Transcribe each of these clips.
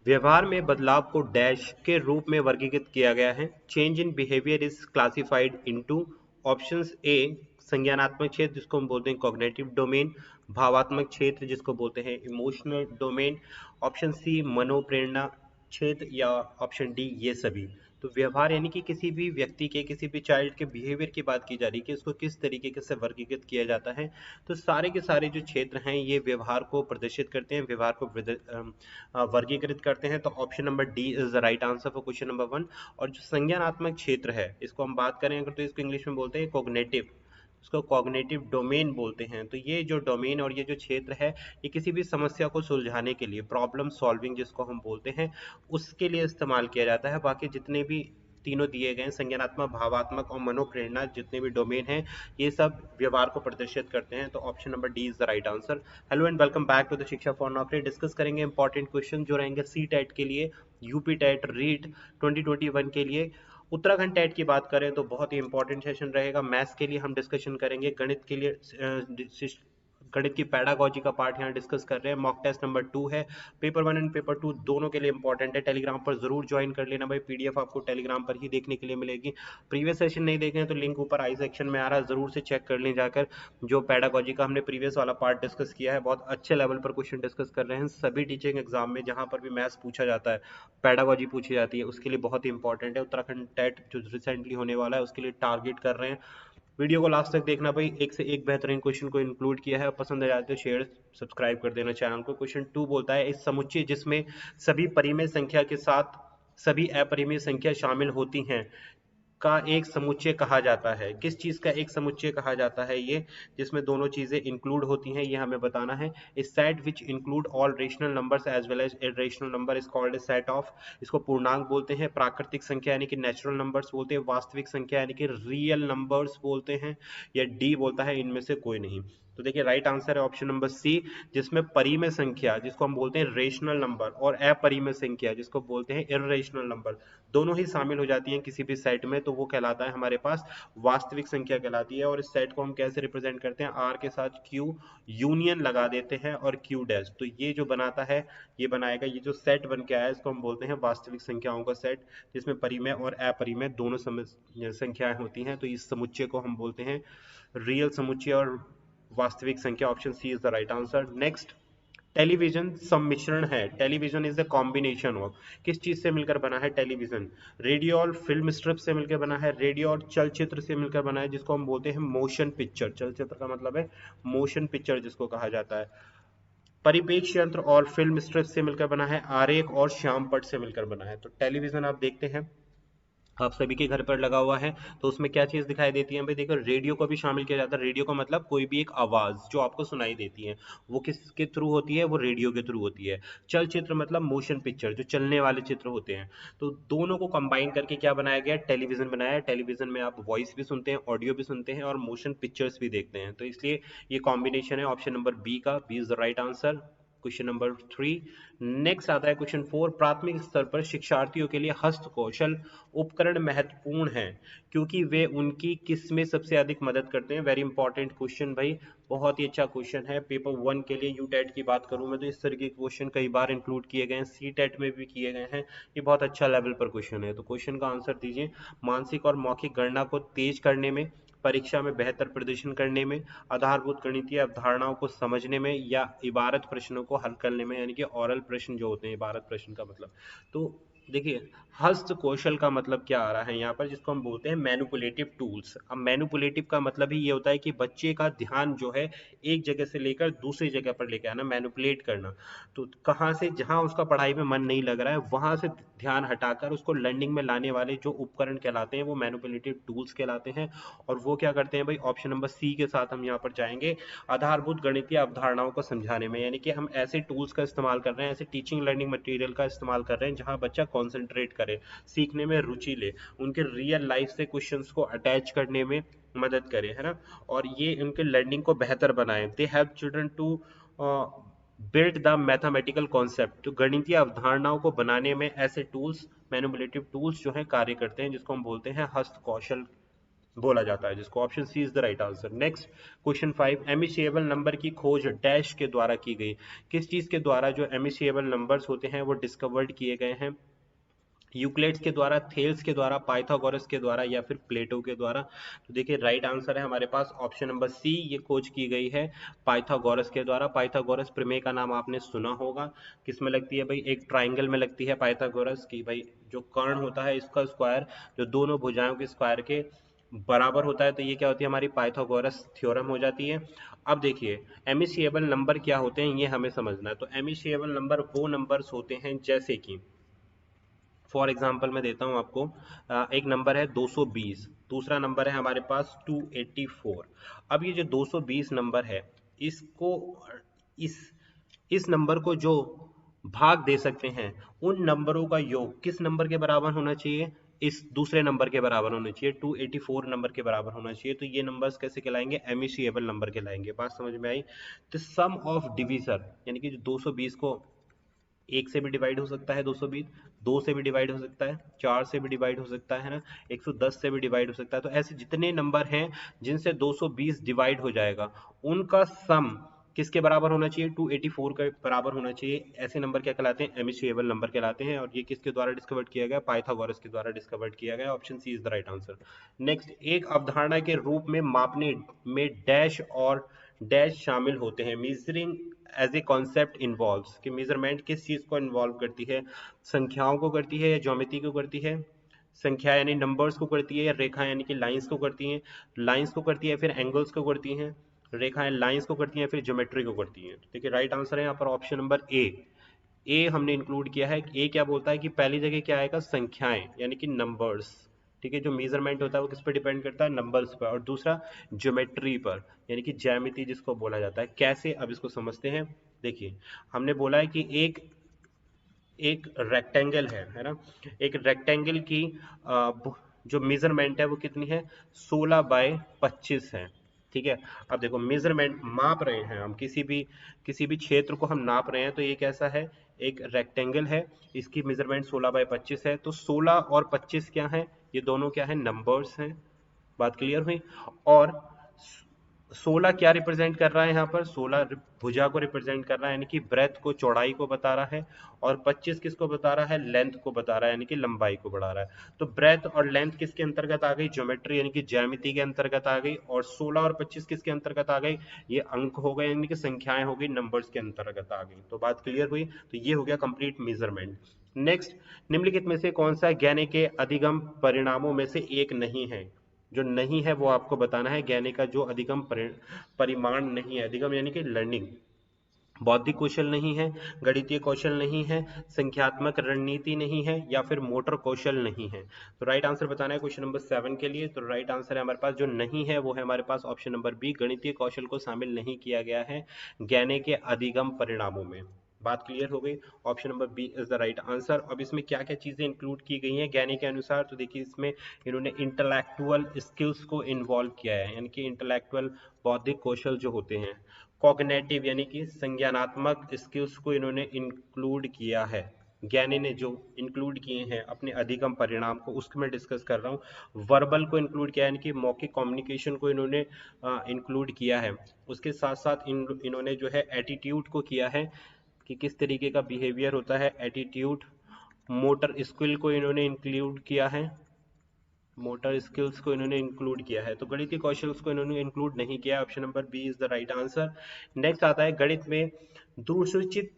व्यवहार में बदलाव को डैश के रूप में वर्गीकृत किया गया है। Change in behaviour is classified into options A संज्ञानात्मक क्षेत्र जिसको हम बोलते हैं कॉग्निटिव डोमेन, भावात्मक क्षेत्र जिसको बोलते हैं इमोशनल डोमेन, ऑप्शन सी मनोप्रेरणा क्षेत्र या ऑप्शन डी ये सभी। तो व्यवहार यानी कि किसी भी व्यक्ति के किसी भी चाइल्ड के बिहेवियर की बात की जा रही है कि उसको किस तरीके से वर्गीकृत किया जाता है। तो सारे के सारे जो क्षेत्र हैं ये व्यवहार को प्रदर्शित करते हैं, व्यवहार को वर्गीकृत करते हैं। तो option number D is the right answer for question number 1। और जो संज्ञानात्मक क्षेत्र है इसको हम बात करें अगर तो इसको इंग्लिश में बोलते हैं कॉग्निटिव, इसको कॉग्निटिव डोमेन बोलते हैं। तो ये जो डोमेन और ये जो क्षेत्र है ये किसी भी समस्या को सुलझाने के लिए प्रॉब्लम सॉल्विंग जिसको हम बोलते हैं उसके लिए इस्तेमाल किया जाता है। बाकी जितने भी तीनों दिए गए संज्ञानात्मक, भावात्मक और मनोप्रेरणा जितने भी डोमेन हैं ये सब व्यवहार को प्रदर्शित करते हैं। तो option number D is the right answer. Hello and welcome back to the Shiksha for Naukri. Discuss करेंगे इंपॉर्टेंट क्वेश्चन जो रहेंगे सी टेट के लिए, यूपी टेट, रीट 2021 के लिए। उत्तराखंड टेट की बात करें तो बहुत ही इंपॉर्टेंट सेशन रहेगा। मैथ्स के लिए हम डिस्कशन करेंगे, गणित के लिए गणित की पैडागोजी का पार्ट यहाँ डिस्कस कर रहे हैं। मॉक टेस्ट नंबर 2 है, पेपर 1 एंड पेपर 2 दोनों के लिए इंपॉर्टेंट है। टेलीग्राम पर जरूर ज्वाइन कर लेना भाई, पीडीएफ आपको टेलीग्राम पर ही देखने के लिए मिलेगी। प्रीवियस सेशन नहीं देखे हैं तो लिंक ऊपर आई सेक्शन में आ रहा है, जरूर से चेक कर लें जाकर। जो पैडागोजी का हमने प्रीवियस वाला पार्ट डिस्कस किया है, बहुत अच्छे लेवल पर क्वेश्चन डिस्कस कर रहे हैं। सभी टीचिंग एग्जाम में जहां पर भी मैथ्स पूछा जाता है, पैडागोजी पूछी जाती है, उसके लिए बहुत ही इंपॉर्टेंट है। उत्तराखंड टेट जो रिसेंटली होने वाला है उसके लिए टारगेट कर रहे हैं। वीडियो को लास्ट तक देखना भाई, एक से एक बेहतरीन क्वेश्चन को इंक्लूड किया है। पसंद आ जाते शेयर सब्सक्राइब कर देना चैनल को। क्वेश्चन 2 बोलता है इस समुच्चय जिसमें सभी परिमेय संख्या के साथ सभी अपरिमेय संख्या शामिल होती हैं का एक समुच्चय कहा जाता है। किस चीज का एक समुच्चय कहा जाता है ये, जिसमें दोनों चीजें इंक्लूड होती हैं, ये हमें बताना है। इस set which include all rational numbers as well as irrational number is called a set of, इसको पूर्णांक बोलते हैं। प्राकृतिक संख्या यानी कि नेचुरल नंबर्स बोलते हैं। वास्तविक संख्या यानी कि रियल नंबर्स बोलते हैं। या डी बोलता है इनमें से कोई नहीं। तो देखिए राइट आंसर है ऑप्शन नंबर सी, जिसमें परिमेय संख्या जिसको हम बोलते हैं रेशनल नंबर और अपरिमेय संख्या जिसको बोलते हैं इरेशनल नंबर दोनों ही शामिल हो जाती हैं किसी भी सेट में, तो वो कहलाता है हमारे पास वास्तविक संख्या कहलाती है। और इस सेट को हम कैसे रिप्रेजेंट करते हैं, आर के साथ क्यू यूनियन लगा देते हैं और क्यू डैश, तो ये जो बनाता है ये बनाएगा, ये जो सेट बन के आया है इसको हम बोलते हैं वास्तविक संख्याओं का सेट, जिसमें परिमेय और अपरिमेय दोनों संख्याएं होती हैं। तो इस समुच्चय को हम बोलते हैं रियल समुच्चय और वास्तविक संख्या। Option C is the right answer. Next, television सम्मिश्रण है। Television is the combination of, किस चीज से मिलकर बना है टेलीविजन, रेडियो और फिल्म स्ट्रिप से मिलकर बना है, रेडियो और चलचित्र से मिलकर बना है जिसको हम बोलते हैं मोशन पिक्चर। चलचित्र का मतलब है मोशन पिक्चर जिसको कहा जाता है। परिप्रेक्ष्य यंत्र और फिल्म स्ट्रिप से मिलकर बना है, आरेख और श्यामपट से मिलकर बना है। तो टेलीविजन आप देखते हैं आप सभी के घर पर लगा हुआ है, तो उसमें क्या चीज दिखाई देती है भाई, देखो रेडियो को भी शामिल किया जाता है। रेडियो का मतलब कोई भी एक आवाज जो आपको सुनाई देती है, वो किसके थ्रू होती है, वो रेडियो के थ्रू होती है। चलचित्र मतलब मोशन पिक्चर, जो चलने वाले चित्र होते हैं। तो दोनों को कंबाइन करके क्या बनाया गया, टेलीविजन बनाया है। टेलीविजन में आप वॉइस भी सुनते हैं, ऑडियो भी सुनते हैं और मोशन पिक्चर्स भी देखते हैं, तो इसलिए ये कॉम्बिनेशन है ऑप्शन नंबर बी का, B is the right answer. Question number 3। Next आता है क्वेश्चन 4। प्राथमिक स्तर पर शिक्षार्थियों के लिए हस्त कौशल उपकरण महत्वपूर्ण हैं क्योंकि वे उनकी किस में सबसे अधिक मदद करते हैं। वेरी इंपॉर्टेंट क्वेश्चन भाई, बहुत ही अच्छा क्वेश्चन है। पेपर 1 के लिए यू टेट की बात करूं मैं तो इस तरह के क्वेश्चन कई बार इंक्लूड किए गए हैं, सी टेट में भी किए गए हैं। ये बहुत अच्छा लेवल पर क्वेश्चन है। तो क्वेश्चन का आंसर दीजिए। मानसिक और मौखिक गणना को तेज करने में, परीक्षा में बेहतर प्रदर्शन करने में, आधारभूत गणितीय अवधारणाओं को समझने में, या इबारत प्रश्नों को हल करने में, यानी कि ओरल प्रश्न जो होते हैं, इबारत प्रश्न का मतलब। तो देखिए हस्त कौशल का मतलब क्या आ रहा है यहाँ पर, जिसको हम बोलते हैं मैनिपुलेटिव टूल्स। अब मैनिपुलेटिव का मतलब ही ये होता है कि बच्चे का ध्यान जो है एक जगह से लेकर दूसरी जगह पर लेके आना, मैनिपुलेट करना। तो कहाँ से, जहाँ उसका पढ़ाई में मन नहीं लग रहा है वहां से ध्यान हटाकर उसको लर्निंग में लाने वाले जो उपकरण कहलाते हैं वो मैनिपुलेटिव टूल्स कहलाते हैं। और वो क्या करते हैं भाई, ऑप्शन नंबर सी के साथ हम यहाँ पर जाएंगे, आधारभूत गणितीय अवधारणाओं को समझाने में। यानी कि हम ऐसे टूल्स का इस्तेमाल कर रहे हैं, ऐसे टीचिंग लर्निंग मटेरियल का इस्तेमाल कर रहे हैं जहां बच्चा कॉन्सेंट्रेट करे, सीखने में रुचि ले, उनके रियल लाइफ से क्वेश्चंस को अटैच करने में मदद करे, है ना, और ये उनके लर्निंग को बेहतर बनाए। They help children to build the mathematical concept. तो गणितीय अवधारणाओं को बनाने में ऐसे टूल्स, मैनिपुलेटिव टूल्स जो है कार्य करते हैं, जिसको हम बोलते हैं हस्त कौशल बोला जाता है, जिसको option C is the right answer. Next question 5, amicable number की खोज डैश के द्वारा की गई। किस चीज के द्वारा जो एमिसिएबल नंबर्स होते हैं वो डिस्कवर्ड किए गए हैं? यूक्लिड्स के द्वारा, थेल्स के द्वारा, पाइथागोरस के द्वारा या फिर प्लेटो के द्वारा? तो देखिए राइट आंसर है हमारे पास ऑप्शन नंबर सी, ये खोज की गई है पाइथागोरस के द्वारा। पाइथागोरस प्रमेय का नाम आपने सुना होगा। किस में लगती है भाई? एक ट्राइंगल में लगती है पाइथागोरस की भाई, जो कर्ण होता है इसका स्क्वायर जो दोनों भुजाओं के स्क्वायर के बराबर होता है, तो ये क्या होती है? हमारी पाइथागोरस थ्योरम हो जाती है। अब देखिए एमिसिएबल नंबर क्या होते हैं ये हमें समझना है। तो एमिसिएबल नंबर वो नंबर्स होते हैं जैसे कि फॉर एग्जाम्पल मैं देता हूं आपको, एक नंबर है 220, दूसरा नंबर है हमारे पास 284। अब ये जो 220 नंबर है, इसको इस इस नंबर को जो भाग दे सकते हैं, उन नंबरों का योग किस नंबर के बराबर होना चाहिए? इस दूसरे नंबर के बराबर होना चाहिए, 284 नंबर के बराबर होना चाहिए। तो ये नंबर्स कैसे कहलाएंगे? एमिसिएबल नंबर कहलाएंगे। बात समझ में आई? तो सम ऑफ डिवीजर, यानी कि जो 220 को एक से भी डिवाइड हो सकता है, 220 दो से भी डिवाइड हो सकता है, 4 से भी डिवाइड हो सकता है ना, 110 से भी डिवाइड हो सकता है। तो ऐसे जितने नंबर हैं जिनसे 220 डिवाइड हो जाएगा, उनका सम किसके बराबर होना चाहिए? 284 के बराबर होना चाहिए। ऐसे नंबर क्या कहलाते हैं? एमिसिएबल नंबर कहलाते हैं। और ये किसके द्वारा डिस्कवर्ड किया गया? पाइथागोरस के द्वारा डिस्कवर्ड किया गया। Option C is the right answer. Next, एक अवधारणा के रूप में मापने में डैश और डैश शामिल होते हैं। Measuring as a concept involves, कि मेजरमेंट किस चीज को इन्वॉल्व करती है? संख्याओं को करती है या ज्योमेट्री को करती है? संख्या यानी नंबर्स को करती है या रेखा यानी कि लाइंस को करती हैं? लाइंस को करती है फिर एंगल्स को करती हैं, रेखाएं लाइंस को करती हैं फिर ज्योमेट्री को करती हैं। तो देखिए राइट आंसर है यहाँ पर ऑप्शन नंबर ए। ए हमने इंक्लूड किया है। ए क्या बोलता है कि पहली जगह क्या आएगा? संख्याएं यानी कि नंबर्स। ठीक है, जो मेजरमेंट होता है वो किस पर डिपेंड करता है? नंबर्स पर। और दूसरा ज्योमेट्री पर, यानी कि ज्यामिति जिसको बोला जाता है। कैसे? अब इसको समझते हैं। देखिए हमने बोला है कि एक एक रेक्टेंगल है ना, एक रेक्टेंगल की जो मेजरमेंट है वो कितनी है? 16/25 है। ठीक है, अब देखो मेजरमेंट माप रहे हैं हम, किसी भी क्षेत्र को हम नाप रहे हैं, तो ये कैसा है? एक रेक्टेंगल है, इसकी मेजरमेंट 16/25 है। तो 16 और 25 क्या है? ये दोनों क्या है? नंबर्स हैं। बात क्लियर हुई? और 16 क्या रिप्रेजेंट कर रहा है यहाँ पर? 16 भुजा को रिप्रेजेंट कर रहा है, यानी कि ब्रेथ को, चौड़ाई को बता रहा है। और 25 किसको बता रहा है? लेंथ को बता रहा है, यानी कि लंबाई को बढ़ा रहा है। तो ब्रेथ और लेंथ किसके अंतर्गत आ गई? ज्योमेट्री यानी कि ज्यामिति के अंतर्गत आ गई। और 16 और 25 किसके अंतर्गत आ गई? ये अंक हो गए, यानी कि संख्याएं हो गई, नंबर्स के अंतर्गत आ गई। तो बात क्लियर हुई? तो ये हो गया कंप्लीट मेजरमेंट। नेक्स्ट, निम्नलिखित में से कौन सा ज्ञान के अधिगम परिणामों में से एक नहीं है? जो नहीं है वो आपको बताना है। ज्ञान का जो अधिगम परिमाण नहीं है, अधिगम यानी कि लर्निंग, बौद्धिक कौशल नहीं है, गणितीय कौशल नहीं है, संख्यात्मक रणनीति नहीं है, या फिर मोटर कौशल नहीं है। तो राइट आंसर बताना है क्वेश्चन नंबर 7 के लिए। तो राइट आंसर है हमारे पास जो नहीं है वो है हमारे पास ऑप्शन नंबर बी, गणितीय कौशल को शामिल नहीं किया गया है ज्ञान के अधिगम परिणामों में। बात क्लियर हो गई? Option number B is the right answer. अब इसमें क्या क्या चीजें इंक्लूड की गई हैं ज्ञानी के अनुसार? तो देखिए इसमें इन्होंने इंटेलेक्चुअल स्किल्स को इन्वॉल्व किया है, यानी कि इंटेलेक्चुअल बौद्धिक कौशल जो होते हैं। कॉग्निटिव यानी कि संज्ञानात्मक स्किल्स को इन्होंने इंक्लूड किया है। ज्ञानी ने जो इंक्लूड किए हैं अपने अधिगम परिणाम को, उसको मैं डिस्कस कर रहा हूँ। वर्बल को इंक्लूड किया है, यानी कि मौखिक कम्युनिकेशन को इन्होंने इंक्लूड किया है। उसके साथ साथ इन्होंने जो है एटीट्यूड को किया है, कि किस तरीके का बिहेवियर होता है, एटीट्यूड। मोटर स्किल को इन्होंने इंक्लूड किया है, मोटर स्किल्स को इन्होंने इंक्लूड किया है। तो गणितीय कौशल्स को इन्होंने इंक्लूड नहीं किया। Option number B is the right answer. Next आता है गणित में दूरसूचित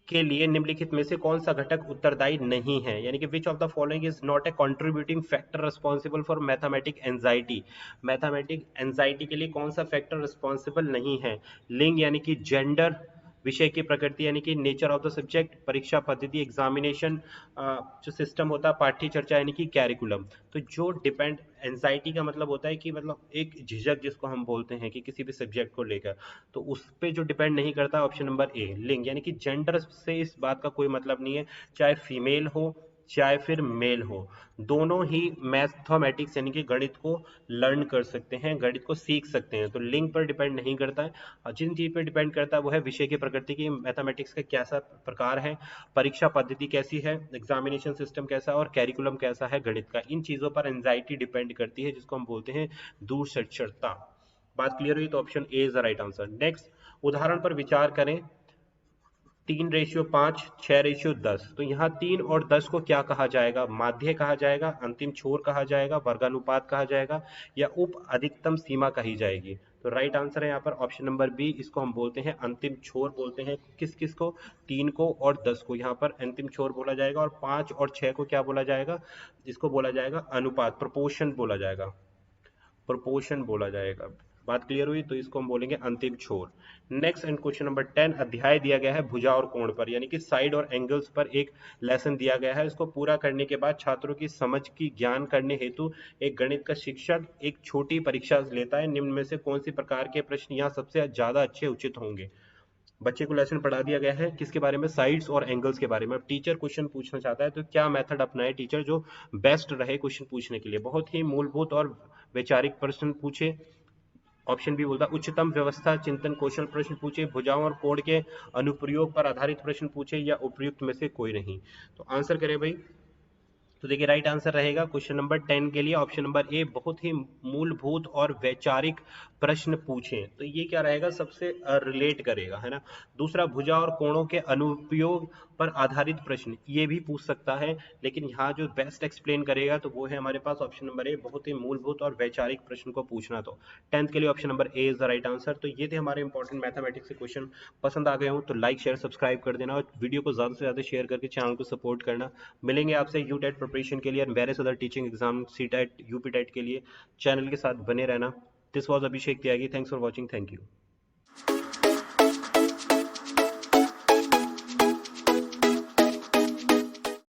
के लिए निम्नलिखित में से कौन सा घटक उत्तरदायी नहीं है? यानी कि which of the following is not a contributing factor responsible for mathematic anxiety? Mathematic anxiety के लिए कौन सा फैक्टर रिस्पॉन्सिबल नहीं है? लिंग यानी कि जेंडर, विषय की प्रकृति यानी कि नेचर ऑफ द सब्जेक्ट, परीक्षा पद्धति एग्जामिनेशन जो सिस्टम होता है, पाठ्य चर्चा यानी कि कैरिकुलम। तो जो डिपेंड, एंजाइटी का मतलब होता है कि मतलब एक झिझक जिसको हम बोलते हैं कि किसी भी सब्जेक्ट को लेकर, तो उस पर जो डिपेंड नहीं करता। ऑप्शन नंबर ए लिंग, यानी कि जेंडर से इस बात का कोई मतलब नहीं है, चाहे फीमेल हो चाहे फिर मेल हो, दोनों ही मैथमेटिक्स यानी कि गणित को लर्न कर सकते हैं, गणित को सीख सकते हैं। तो लिंग पर डिपेंड नहीं करता है, और जिन चीज पर डिपेंड करता है वो है विषय की प्रकृति की, मैथमेटिक्स का कैसा प्रकार है, परीक्षा पद्धति कैसी है, एग्जामिनेशन सिस्टम कैसा है, और कैरिकुलम कैसा है गणित का। इन चीजों पर एंजाइटी डिपेंड करती है, जिसको हम बोलते हैं दूर साक्षरता। बात क्लियर हुई? तो option A is the right answer. Next उदाहरण पर विचार करें, 3:5, 6:10। तो यहाँ 3 और 10 को क्या कहा जाएगा? माध्य कहा जाएगा, अंतिम छोर कहा जाएगा, वर्गानुपात कहा जाएगा, या उप अधिकतम सीमा कही जाएगी? तो राइट आंसर है यहाँ पर ऑप्शन नंबर बी, इसको हम बोलते हैं अंतिम छोर बोलते हैं। किस किस को? 3 को और 10 को यहाँ पर अंतिम छोर बोला जाएगा, और 5 और 6 को क्या बोला जाएगा? इसको बोला जाएगा अनुपात, प्रोपोर्शन बोला जाएगा, प्रोपोर्शन बोला जाएगा। बात क्लियर हुई? तो इसको हम बोलेंगे अंतिम छोर। नेक्स्ट एंड क्वेश्चन नंबर 10, अध्याय दिया गया है भुजा और कोण पर, यानी कि साइड और एंगल्स पर एक लेसन दिया गया है। इसको पूरा करने के बाद छात्रों की समझ की ज्ञान करने हेतु एक गणित का शिक्षक एक छोटी परीक्षा लेता है। निम्न में से कौन सी प्रकार के प्रश्न यहाँ सबसे ज्यादा अच्छे उचित होंगे? बच्चे को लेसन पढ़ा दिया गया है किसके बारे में? साइड्स और एंगल्स के बारे में। अब टीचर क्वेश्चन पूछना चाहता है तो क्या मेथड अपनाए टीचर जो बेस्ट रहे क्वेश्चन पूछने के लिए? बहुत ही मूलभूत और वैचारिक प्रश्न पूछे। ऑप्शन बी बोलता उच्चतम व्यवस्था चिंतन कौशल प्रश्न पूछे, भुजाओं और कोण के अनुप्रयोग पर आधारित प्रश्न पूछे, या उपयुक्त में से कोई नहीं? तो आंसर करें भाई। तो देखिए राइट आंसर रहेगा क्वेश्चन नंबर 10 के लिए ऑप्शन नंबर ए, बहुत ही मूलभूत और वैचारिक प्रश्न पूछें। तो ये क्या रहेगा? सबसे रिलेट करेगा, है ना। दूसरा, भुजा और कोणों के अनुप्रयोग पर आधारित प्रश्न, ये भी पूछ सकता है, लेकिन यहाँ जो बेस्ट एक्सप्लेन करेगा तो वो है हमारे पास ऑप्शन नंबर ए, बहुत ही मूलभूत और वैचारिक प्रश्न को पूछना। तो 10th के लिए option number A is the right answer. तो ये थे हमारे इंपॉर्टेंट मैथमेटिक्स के क्वेश्चन। पसंद आ गए हो तो लाइक शेयर सब्सक्राइब कर देना, और वीडियो को ज्यादा से ज्यादा शेयर करके चैनल को सपोर्ट करना। मिलेंगे आपसे यूटेट प्रिपरेशन के लिए और various other teaching exam, CTET, UPTET के लिए। चैनल के साथ बने रहना। This was Abhishek Tyagi, thanks for watching, thank you.